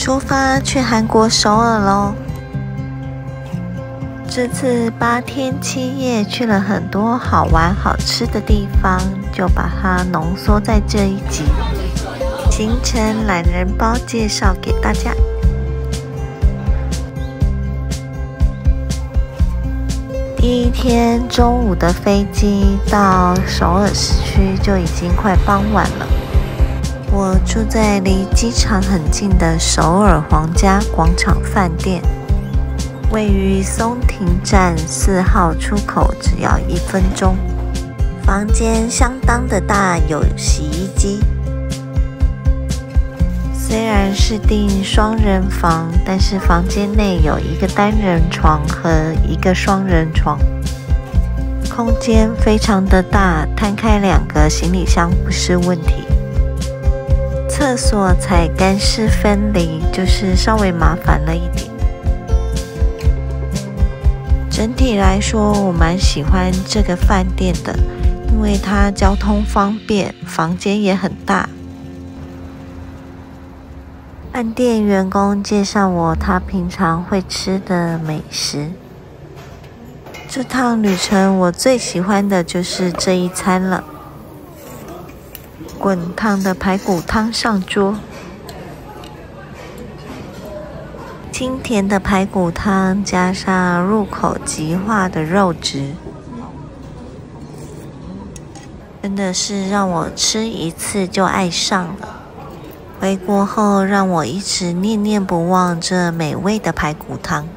出发去韩国首尔喽！这次8天7夜去了很多好玩好吃的地方，就把它浓缩在这一集行程懒人包介绍给大家。第一天中午的飞机到首尔市区就已经快傍晚了。我住在离机场很近的首尔皇家广场饭店，位于松亭站4号出口，只要1分钟。房间相当的大，有洗衣机。虽然是订双人房，但是房间内有一个单人床和一个双人床，空间非常的大，摊开2个行李箱不是问题。厕所采干湿分离，就是稍微麻烦了一点。整体来说，我蛮喜欢这个饭店的，因为它交通方便，房间也很大。饭店员工介绍我他平常会吃的美食。这趟旅程我最喜欢的就是这一餐了。滚烫的排骨汤上桌，清甜的排骨汤加上入口即化的肉质，真的是让我吃一次就爱上了。回国后让我一直念念不忘这美味的排骨汤。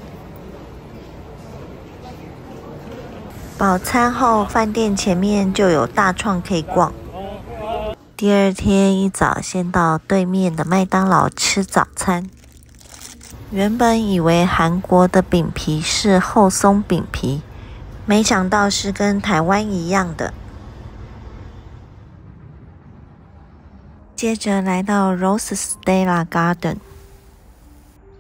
饱餐后，饭店前面就有大创可以逛。第二天一早，先到对面的麦当劳吃早餐。原本以为韩国的饼皮是厚松饼皮，没想到是跟台湾一样的。接着来到 Rose Stella Garden，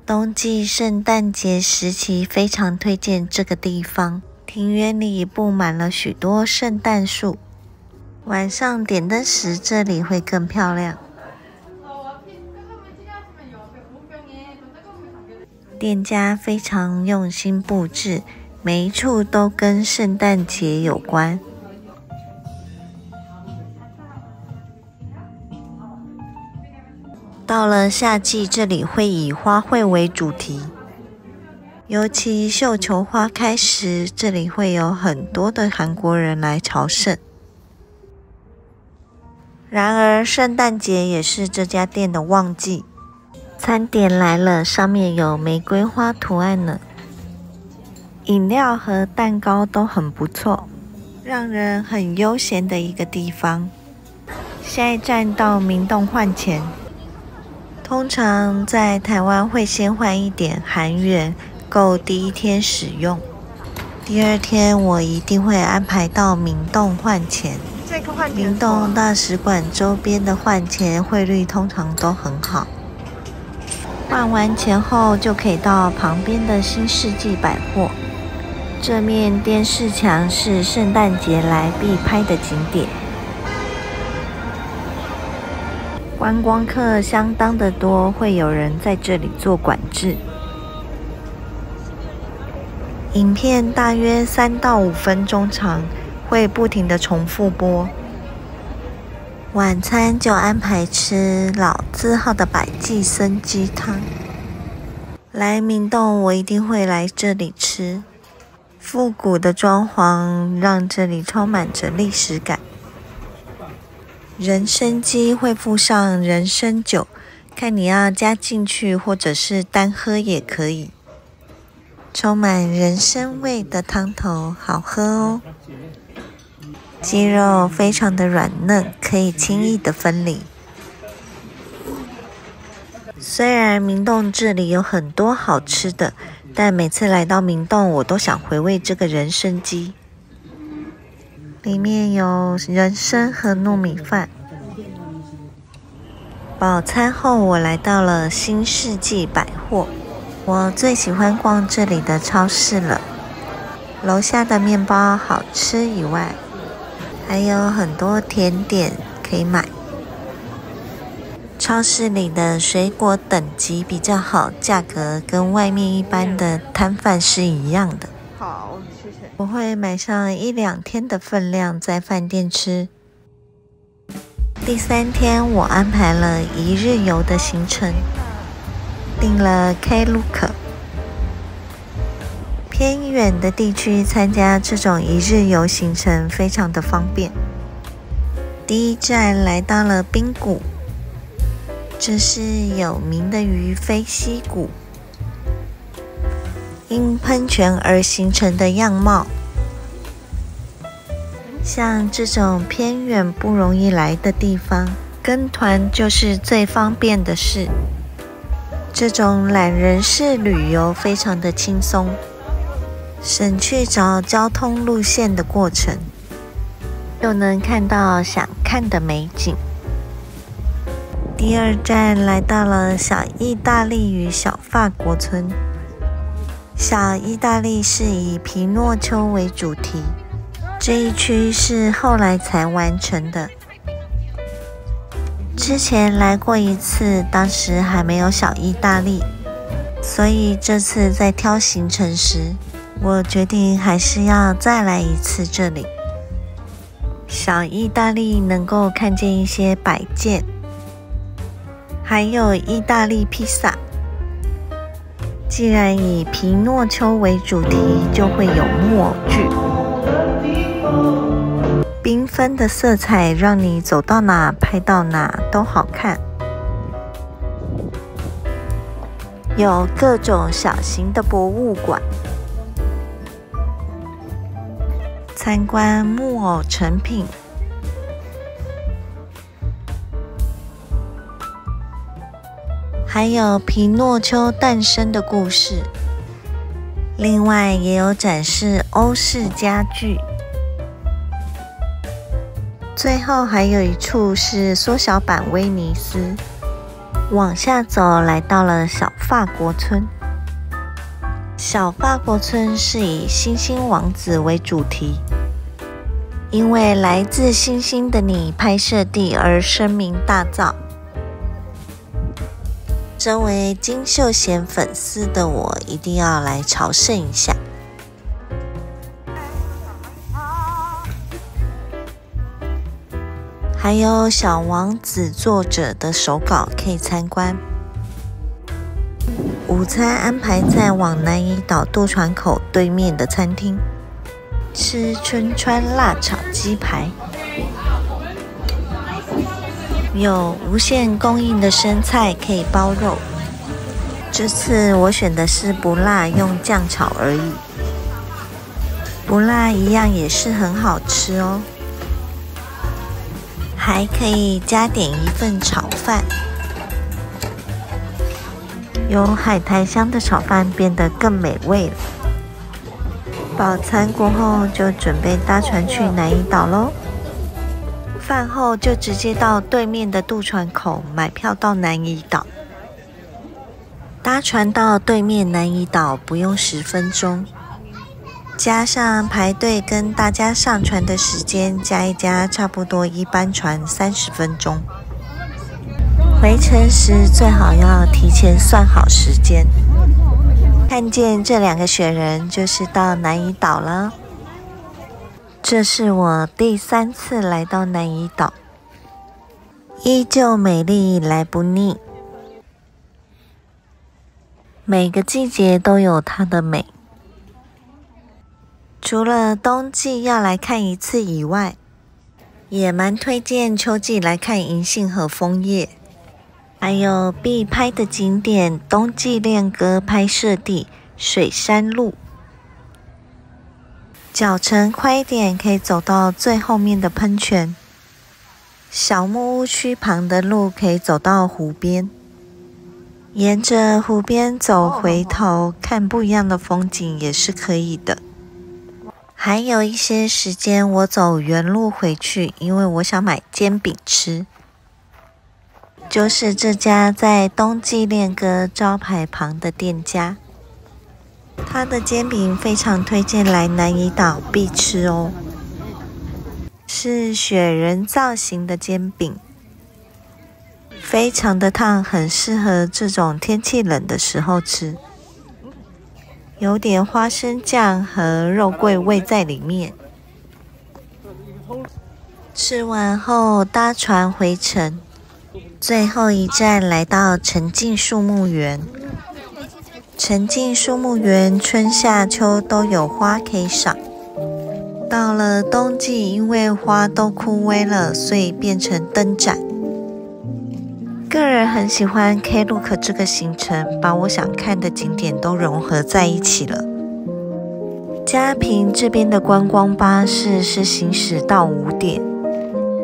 冬季圣诞节时期非常推荐这个地方，庭园里布满了许多圣诞树。晚上点灯时，这里会更漂亮。店家非常用心布置，每一处都跟圣诞节有关。到了夏季，这里会以花卉为主题，尤其绣球花开时，这里会有很多的韩国人来朝圣。然而，圣诞节也是这家店的旺季。餐点来了，上面有玫瑰花图案呢。饮料和蛋糕都很不错，让人很悠闲的一个地方。下一站到明洞换钱，通常在台湾会先换一点韩元，够第一天使用。第二天我一定会安排到明洞换钱。明洞大使馆周边的换钱汇率通常都很好。换完钱后就可以到旁边的新世纪百货，这面电视墙是圣诞节来必拍的景点。观光客相当的多，会有人在这里做管制。影片大约3到5分钟长，会不停的重复播。晚餐就安排吃老字号的百济参鸡汤。来明洞我一定会来这里吃，复古的装潢让这里充满着历史感。人参鸡会附上人参酒，看你要加进去或者是单喝也可以。充满人参味的汤头好喝哦。鸡肉非常的软嫩，可以轻易的分离。虽然明洞这里有很多好吃的，但每次来到明洞，我都想回味这个人参鸡。里面有人参和糯米饭。饱餐后，我来到了新世纪百货。我最喜欢逛这里的超市了。楼下的面包好吃以外，还有很多甜点可以买。超市里的水果等级比较好，价格跟外面一般的摊贩是一样的。好，谢谢。我会买上1-2天的分量在饭店吃。第3天，我安排了1日游的行程，订了 Klook。偏远的地区参加这种1日游行程非常的方便。第一站来到了冰谷，这是有名的鱼飞溪谷，因喷泉而形成的样貌。像这种偏远不容易来的地方，跟团就是最方便的事。这种懒人式旅游非常的轻松，省去找交通路线的过程，又能看到想看的美景。第2站来到了小意大利与小法国村。小意大利是以皮诺丘为主题，这一区是后来才完成的。之前来过一次，当时还没有小意大利，所以这次在挑行程时，我决定还是要再来一次这里。小意大利能够看见一些摆件，还有意大利披萨。既然以皮诺丘为主题，就会有木偶剧。缤纷的色彩让你走到哪拍到哪都好看。有各种小型的博物馆，参观木偶成品，还有皮诺丘诞生的故事。另外也有展示欧式家具。最后还有一处是缩小版威尼斯。往下走，来到了小法国村。小法国村是以星星王子为主题，因为来自星星的你拍摄地而声名大噪。身为金秀贤粉丝的我，一定要来朝圣一下。还有小王子作者的手稿可以参观。午餐安排在往南怡岛渡船口对面的餐厅，吃春川辣炒鸡排，有无限供应的生菜可以包肉。这次我选的是不辣，用酱炒而已。不辣一样也是很好吃哦。还可以加点一份炒饭，有海苔香的炒饭变得更美味了。饱餐过后就准备搭船去南怡岛咯。饭后就直接到对面的渡船口买票到南怡岛。搭船到对面南怡岛不用10分钟，加上排队跟大家上船的时间加一加，差不多一班船30分钟。回程时最好要提前算好时间。看见这2个雪人，就是到南怡岛了。这是我第3次来到南怡岛，依旧美丽来不腻。每个季节都有它的美。除了冬季要来看一次以外，也蛮推荐秋季来看银杏和枫叶。还有必拍的景点冬季恋歌拍摄地水山路。脚程快一点可以走到最后面的喷泉。小木屋区旁的路可以走到湖边，沿着湖边走回头看不一样的风景也是可以的。还有一些时间我走原路回去，因为我想买煎饼吃。就是这家在冬季恋歌招牌旁的店家，它的煎饼非常推荐来南怡岛必吃哦。是雪人造型的煎饼，非常的烫，很适合这种天气冷的时候吃。有点花生酱和肉桂味在里面。吃完后搭船回程，最后一站来到沉浸树木园。沉浸树木园春夏秋都有花可以赏。到了冬季，因为花都枯萎了，所以变成灯展。个人很喜欢 Klook 这个行程，把我想看的景点都融合在一起了。嘉平这边的观光巴士是行驶到5点。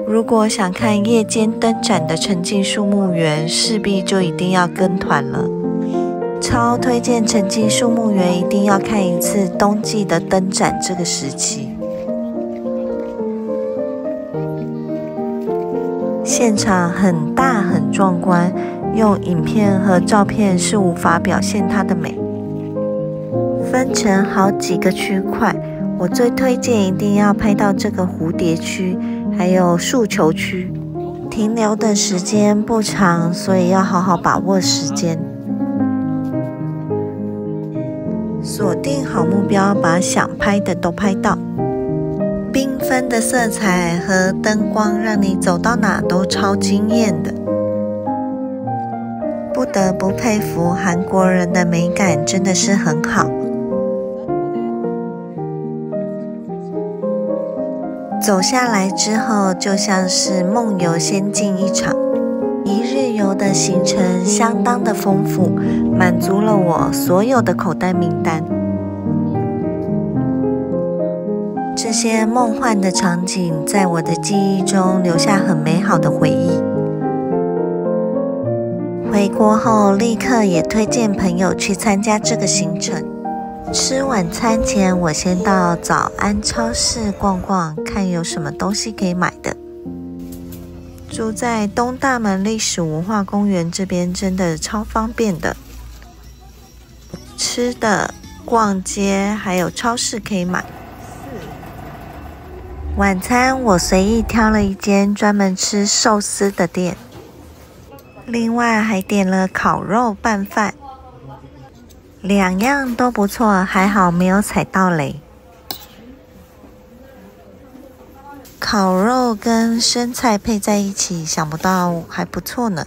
如果想看夜间灯展的沉浸树木园，势必就一定要跟团了。超推荐沉浸树木园，一定要看一次冬季的灯展这个时期。现场很大很壮观，用影片和照片是无法表现它的美。分成好几个区块，我最推荐一定要拍到这个蝴蝶区，还有树球区。停留的时间不长，所以要好好把握时间。锁定好目标，把想拍的都拍到。缤纷的色彩和灯光让你走到哪都超惊艳的。不得不佩服韩国人的美感真的是很好。走下来之后，就像是梦游仙境一场。一日游的行程相当的丰富，满足了我所有的口袋名单。这些梦幻的场景在我的记忆中留下很美好的回忆。回国后立刻也推荐朋友去参加这个行程。吃晚餐前，我先到早安超市逛逛，看有什么东西可以买的。住在东大门历史文化公园这边真的超方便的，吃的、逛街还有超市可以买。晚餐我随意挑了一间专门吃寿司的店，另外还点了烤肉拌饭，2样都不错，还好没有踩到雷。烤肉跟生菜配在一起，想不到还不错呢。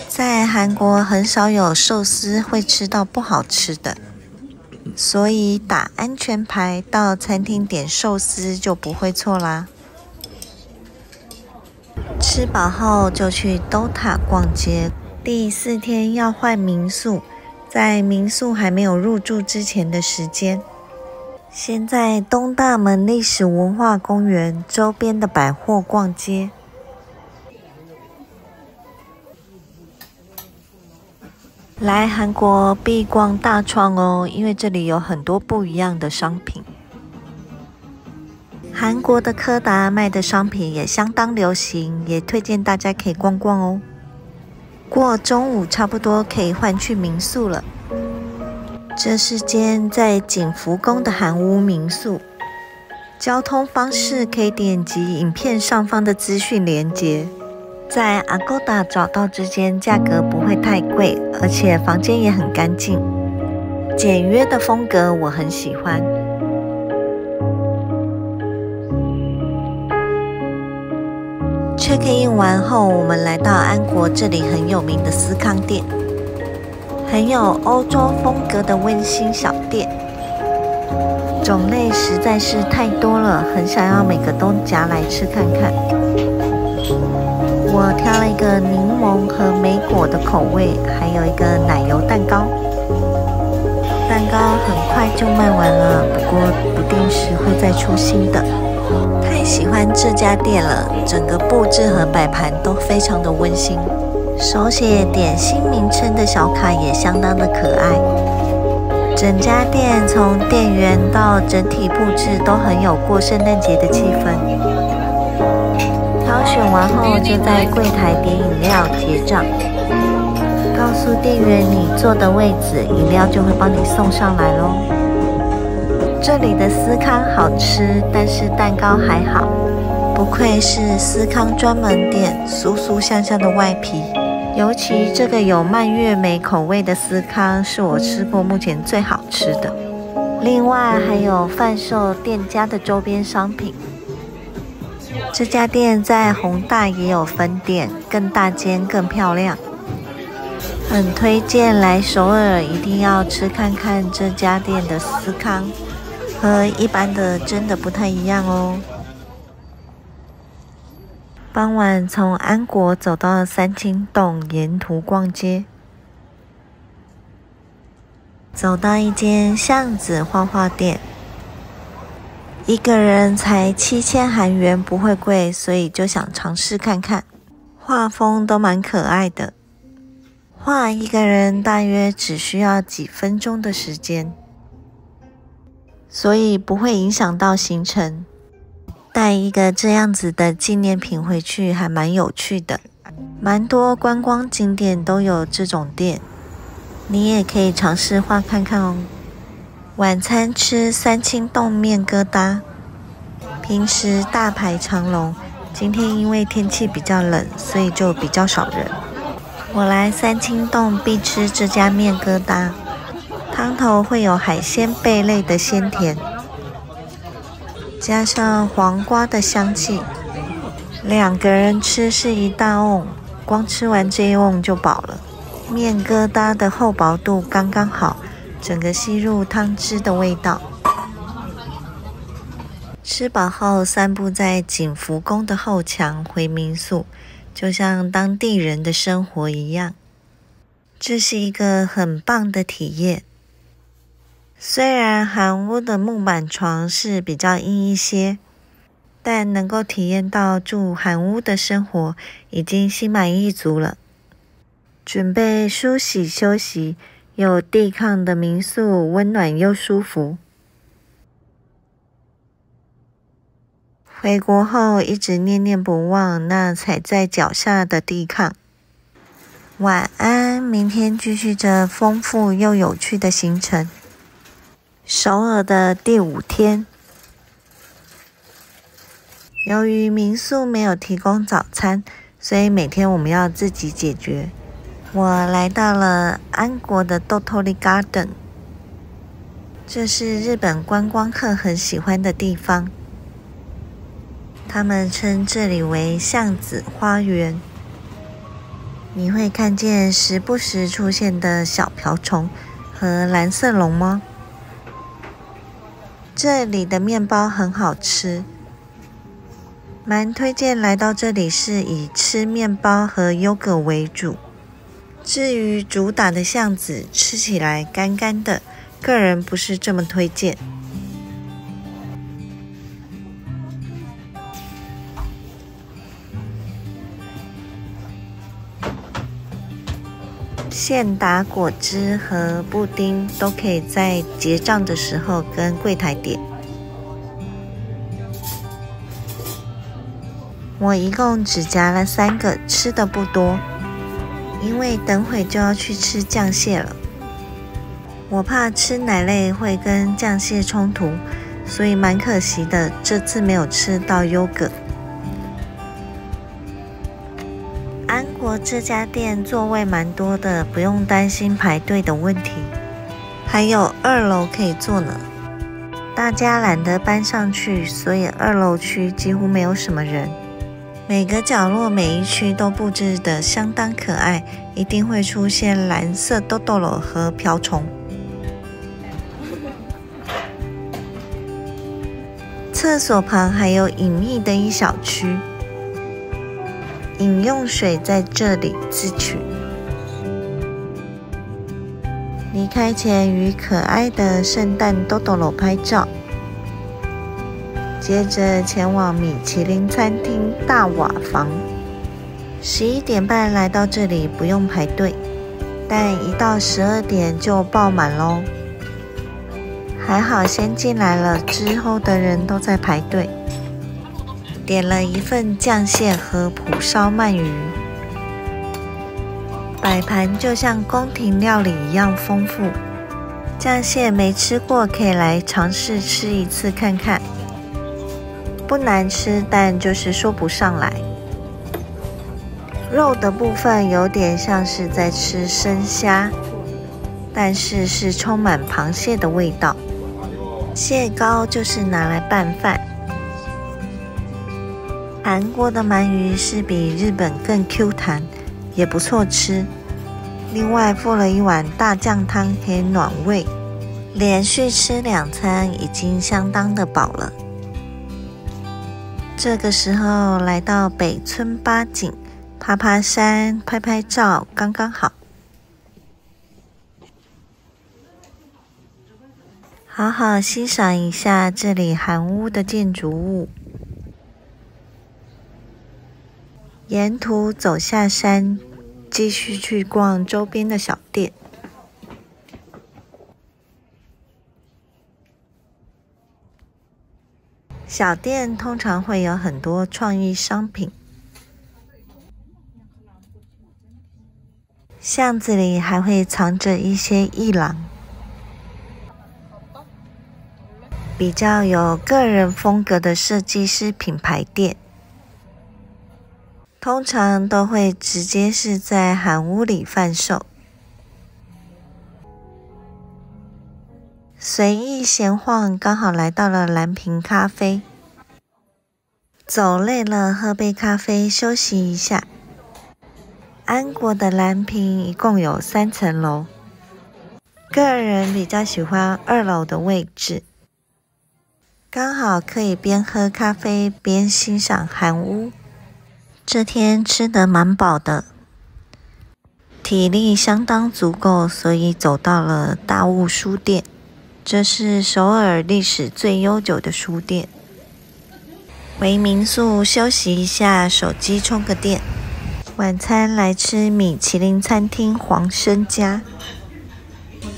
在韩国很少有寿司会吃到不好吃的，所以打安全牌到餐厅点寿司就不会错啦。吃饱后就去 DOTA 逛街。第4天要换民宿，在民宿还没有入住之前的时间，先在东大门历史文化公园周边的百货逛街。来韩国必逛大创哦，因为这里有很多不一样的商品。韩国的柯达卖的商品也相当流行，也推荐大家可以逛逛哦。过中午差不多可以换去民宿了。这是间在景福宫的韩屋民宿，交通方式可以点击影片上方的资讯连结。在 Agoda 找到这间，价格不会太贵，而且房间也很干净，简约的风格我很喜欢。check in 完后，我们来到安国这里很有名的司康店，很有欧洲风格的温馨小店，种类实在是太多了，很想要每个都夹来吃看看。我挑了一个柠檬和莓果的口味，还有一个奶油蛋糕。蛋糕很快就卖完了，不过不定时会再出新的。太喜欢这家店了，整个布置和摆盘都非常的温馨。手写点心名称的小卡也相当的可爱。整家店从店员到整体布置都很有过圣诞节的气氛。挑选完后就在柜台点饮料结账，告诉店员你坐的位置，饮料就会帮你送上来咯。这里的司康好吃，但是蛋糕还好，不愧是司康专门店，酥酥香香的外皮，尤其这个有蔓越莓口味的司康，是我吃过目前最好吃的。另外还有贩售店家的周边商品。这家店在弘大也有分店，更大间更漂亮，很推荐来首尔一定要吃看看这家店的司康，和一般的真的不太一样哦。傍晚从安国走到三清洞，沿途逛街，走到一间巷子画画店，一个人才7000韩元，不会贵，所以就想尝试看看。画风都蛮可爱的，画一个人大约只需要几分钟的时间，所以不会影响到行程。带一个这样子的纪念品回去还蛮有趣的，蛮多观光景点都有这种店，你也可以尝试画看看哦。晚餐吃三清洞面疙瘩，平时大排长龙，今天因为天气比较冷，所以就比较少人。我来三清洞必吃这家面疙瘩，汤头会有海鲜贝类的鲜甜，加上黄瓜的香气，2个人吃是一大瓮，光吃完这一瓮就饱了。面疙瘩的厚薄度刚刚好，整个吸入汤汁的味道。吃饱后散步在景福宫的后墙回民宿，就像当地人的生活一样，这是一个很棒的体验。虽然韩屋的木板床是比较硬一些，但能够体验到住韩屋的生活，已经心满意足了。准备梳洗休息，有地炕的民宿温暖又舒服。回国后一直念念不忘那踩在脚下的地炕。晚安，明天继续着丰富又有趣的行程。首尔的第5天，由于民宿没有提供早餐，所以每天我们要自己解决。我来到了安国的 Dotori Garden， 这是日本观光客很喜欢的地方，他们称这里为巷子花园。你会看见时不时出现的小瓢虫和蓝色龙猫。这里的面包很好吃，蛮推荐来到这里是以吃面包和优格为主。至于主打的巷子，吃起来干干的，个人不是这么推荐。现打果汁和布丁都可以在结账的时候跟柜台点。我一共只夹了3个，吃的不多，因为等会就要去吃酱蟹了。我怕吃奶类会跟酱蟹冲突，所以蛮可惜的，这次没有吃到优格。安国这家店座位蛮多的，不用担心排队的问题，还有2楼可以坐呢。大家懒得搬上去，所以2楼区几乎没有什么人。每个角落每一区都布置得相当可爱，一定会出现蓝色豆豆螺和瓢虫。厕所旁还有隐秘的一小区，饮用水在这里自取。离开前与可爱的圣诞豆豆螺拍照，接着前往米其林餐厅大瓦房。11点半来到这里不用排队，但一到12点就爆满咯。还好先进来了，之后的人都在排队。点了一份酱蟹和蒲烧鳗鱼，摆盘就像宫廷料理一样丰富。酱蟹没吃过，可以来尝试吃一次看看。不难吃，但就是说不上来。肉的部分有点像是在吃生虾，但是是充满螃蟹的味道。蟹膏就是拿来拌饭。韩国的鳗鱼是比日本更 Q 弹，也不错吃。另外附了一碗大酱汤可以暖胃，连续吃2餐已经相当的饱了。这个时候来到北村八景，爬爬山，拍拍照，刚刚好。好好欣赏一下这里韩屋的建筑物。沿途走下山，继续去逛周边的小店。小店通常会有很多创意商品。巷子里还会藏着一些艺廊，比较有个人风格的设计师品牌店，通常都会直接是在韩屋里贩售。随意闲晃，刚好来到了蓝瓶咖啡。走累了，喝杯咖啡休息一下。安国的蓝瓶一共有3层楼，个人比较喜欢2楼的位置，刚好可以边喝咖啡边欣赏韩屋。这天吃得蛮饱的，体力相当足够，所以走到了大物书店。这是首尔历史最悠久的书店。回民宿休息一下，手机充个电。晚餐来吃米其林餐厅黄生家，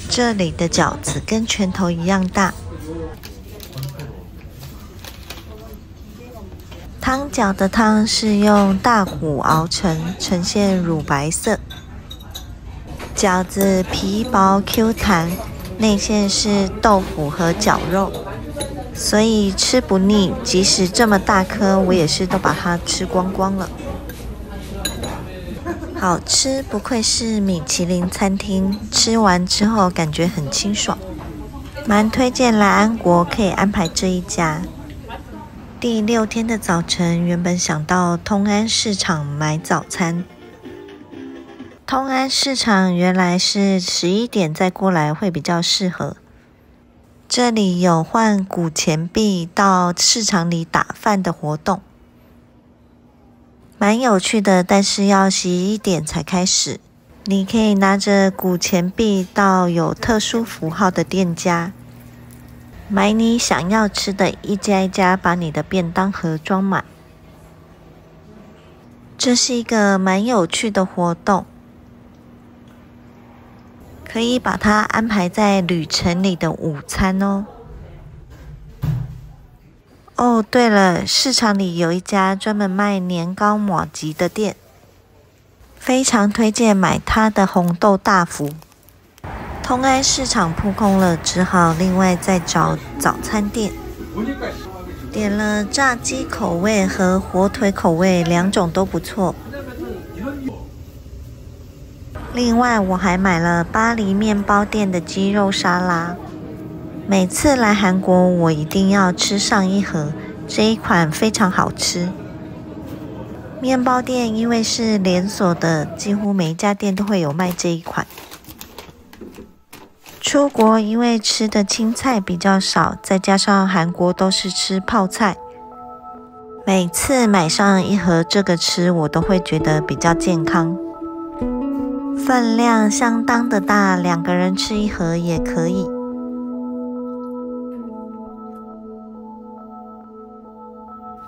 这里的饺子跟拳头一样大。汤饺的汤是用大骨熬成，呈现乳白色。饺子皮薄 Q 弹，内馅是豆腐和绞肉，所以吃不腻。即使这么大颗，我也是都把它吃光光了。好吃，不愧是米其林餐厅，吃完之后感觉很清爽，蛮推荐来安国可以安排这一家。第6天的早晨，原本想到通安市场买早餐，通安市场原来是11点再过来会比较适合。这里有换古钱币到市场里打饭的活动，蛮有趣的，但是要11点才开始。你可以拿着古钱币到有特殊符号的店家，买你想要吃的，一家一家把你的便当盒装满。这是一个蛮有趣的活动，可以把它安排在旅程里的午餐哦。哦，对了，市场里有一家专门卖年糕麻糬的店，非常推荐买它的红豆大福。通安市场扑空了，只好另外再找早餐店。点了炸鸡口味和火腿口味，2种都不错。另外我还买了巴黎面包店的鸡肉沙拉。每次来韩国，我一定要吃上一盒，这一款非常好吃。面包店因为是连锁的，几乎每一家店都会有卖这一款。出国因为吃的青菜比较少，再加上韩国都是吃泡菜，每次买上一盒这个吃，我都会觉得比较健康。分量相当的大，2个人吃一盒也可以。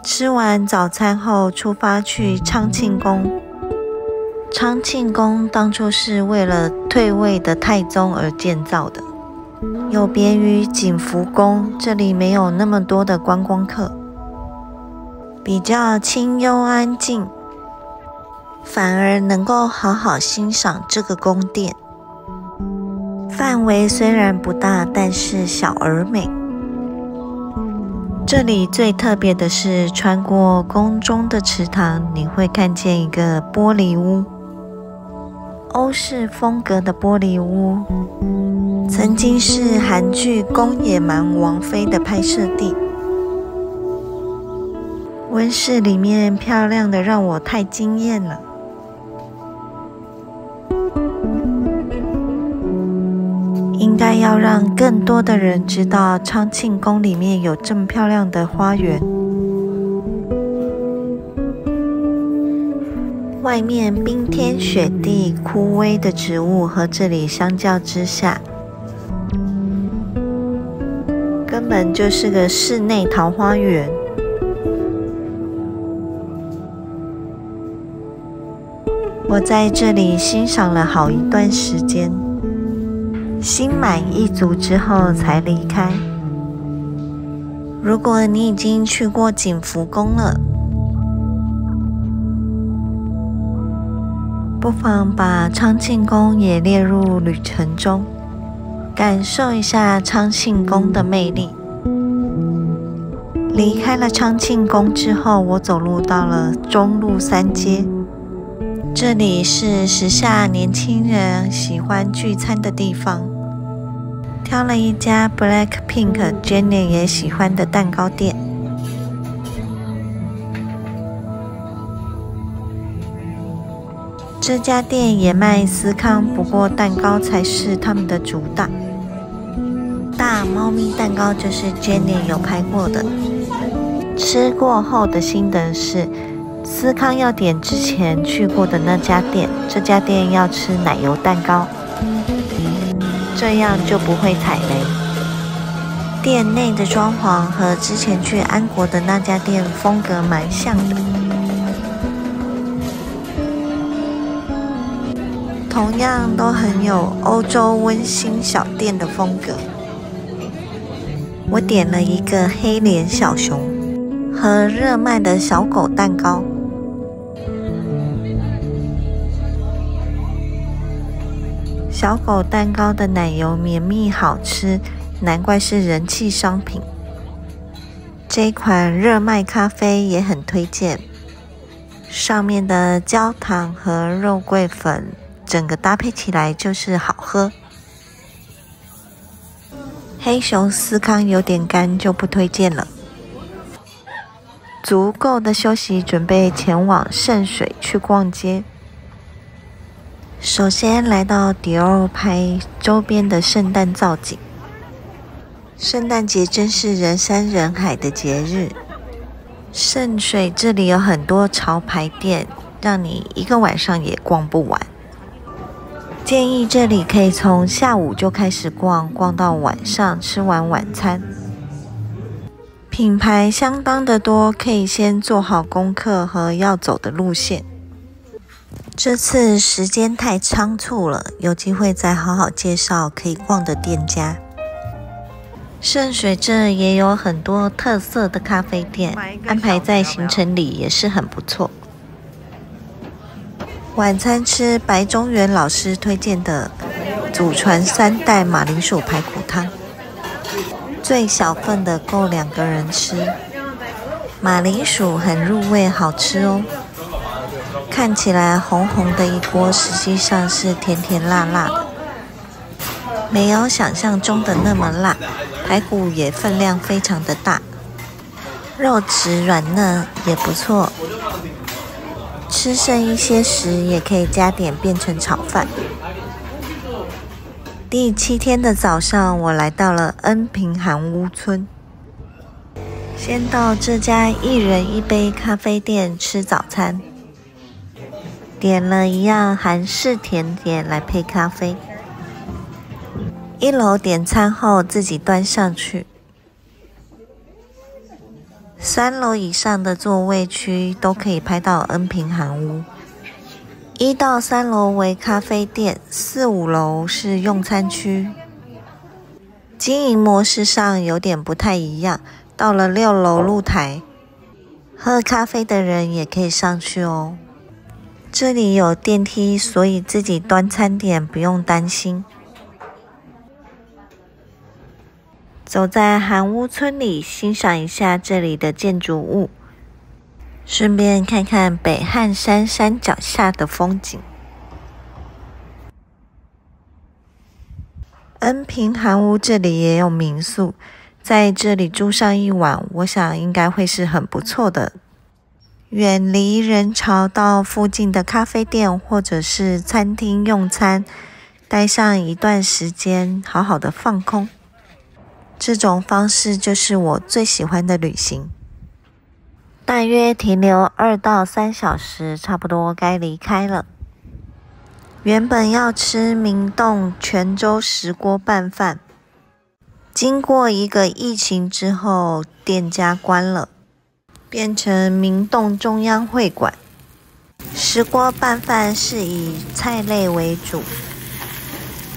吃完早餐后，出发去昌庆宫。昌庆宫当初是为了退位的太宗而建造的，有别于景福宫，这里没有那么多的观光客，比较清幽安静，反而能够好好欣赏这个宫殿。范围虽然不大，但是小而美。这里最特别的是，穿过宫中的池塘，你会看见一个玻璃屋，欧式风格的玻璃屋，曾经是韩剧《宫野蛮王妃》的拍摄地。温室里面漂亮的让我太惊艳了。应该要让更多的人知道昌庆宫里面有这么漂亮的花园。外面冰天雪地、枯萎的植物和这里相较之下，根本就是个室内桃花源。我在这里欣赏了好一段时间，心满意足之后才离开。如果你已经去过景福宫了，不妨把昌庆宫也列入旅程中，感受一下昌庆宫的魅力。离开了昌庆宫之后，我走路到了中路三街，这里是时下年轻人喜欢聚餐的地方。挑了一家 Blackpink Jennie 也喜欢的蛋糕店。这家店也卖司康，不过蛋糕才是他们的主打。大猫咪蛋糕就是 Jennie 有拍过的。吃过后的心得是，司康要点之前去过的那家店，这家店要吃奶油蛋糕，这样就不会踩雷。店内的装潢和之前去安国的那家店风格蛮像的，同样都很有欧洲温馨小店的风格。我点了一个黑脸小熊和热卖的小狗蛋糕。小狗蛋糕的奶油绵密好吃，难怪是人气商品。这款热麦咖啡也很推荐，上面的焦糖和肉桂粉整个搭配起来就是好喝。黑熊司康有点干，就不推荐了。足够的休息，准备前往圣水去逛街。首先来到迪奥拍周边的圣诞造景。圣诞节真是人山人海的节日。圣水这里有很多潮牌店，让你一个晚上也逛不完。建议这里可以从下午就开始逛，逛到晚上吃完晚餐。品牌相当的多，可以先做好功课和要走的路线。这次时间太仓促了，有机会再好好介绍可以逛的店家。圣水这也有很多特色的咖啡店，安排在行程里也是很不错。晚餐吃白中原老师推荐的祖传3代马铃薯排骨汤，最小份的够2个人吃。马铃薯很入味，好吃哦。看起来红红的一锅，实际上是甜甜辣辣的，没有想象中的那么辣。排骨也分量非常的大，肉质软嫩也不错。吃剩一些时也可以加点变成炒饭。第7天的早上，我来到了恩平韩屋村，先到这家1人1杯咖啡店吃早餐。点了一样韩式甜点来配咖啡。1楼点餐后自己端上去。3楼以上的座位区都可以拍到恩平韩屋。1到3楼为咖啡店，4、5楼是用餐区。经营模式上有点不太一样，到了6楼露台，喝咖啡的人也可以上去哦。这里有电梯，所以自己端餐点不用担心。走在韩屋村里，欣赏一下这里的建筑物，顺便看看北汉山山脚下的风景。恩平韩屋这里也有民宿，在这里住上一晚，我想应该会是很不错的。远离人潮，到附近的咖啡店或者是餐厅用餐，待上一段时间，好好的放空。这种方式就是我最喜欢的旅行。大约停留2到3小时，差不多该离开了。原本要吃明洞泉州石锅拌饭，经过一个疫情之后，店家关了，变成明洞中央会馆。石锅拌饭是以菜类为主，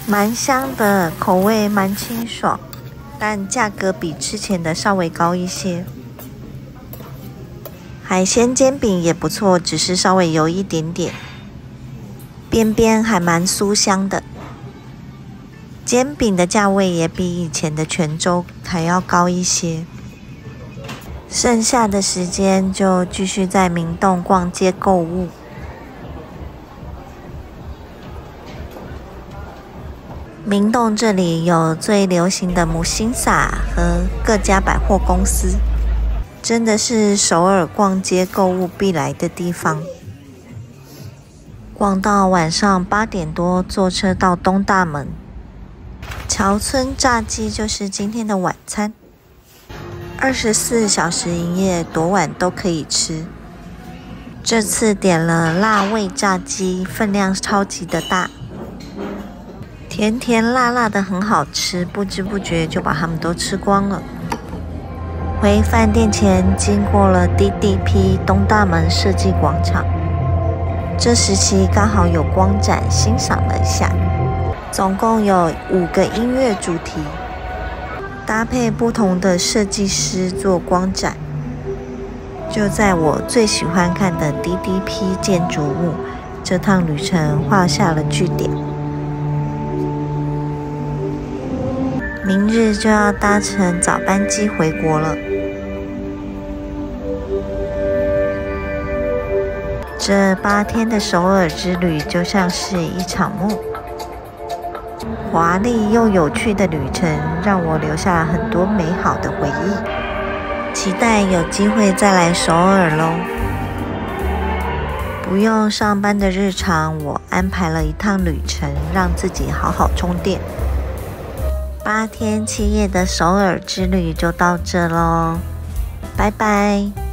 蛮香的，口味蛮清爽，但价格比之前的稍微高一些。海鲜煎饼也不错，只是稍微油一点点，边边还蛮酥香的。煎饼的价位也比以前的泉州还要高一些。剩下的时间就继续在明洞逛街购物。明洞这里有最流行的母星萨和各家百货公司，真的是首尔逛街购物必来的地方。逛到晚上8点多，坐车到东大门。桥村炸鸡就是今天的晚餐，24小时营业，多晚都可以吃。这次点了辣味炸鸡，分量超级的大，甜甜辣辣的很好吃，不知不觉就把它们都吃光了。回饭店前经过了 DDP 东大门设计广场，这时期刚好有光展，欣赏了一下。总共有5个音乐主题，搭配不同的设计师做光展。就在我最喜欢看的 DDP 建筑物，这趟旅程画下了句点。明日就要搭乘早班机回国了。这8天的首尔之旅就像是一场梦，华丽又有趣的旅程让我留下很多美好的回忆，期待有机会再来首尔咯。不用上班的日常，我安排了一趟旅程，让自己好好充电。8天7夜的首尔之旅就到这咯，拜拜。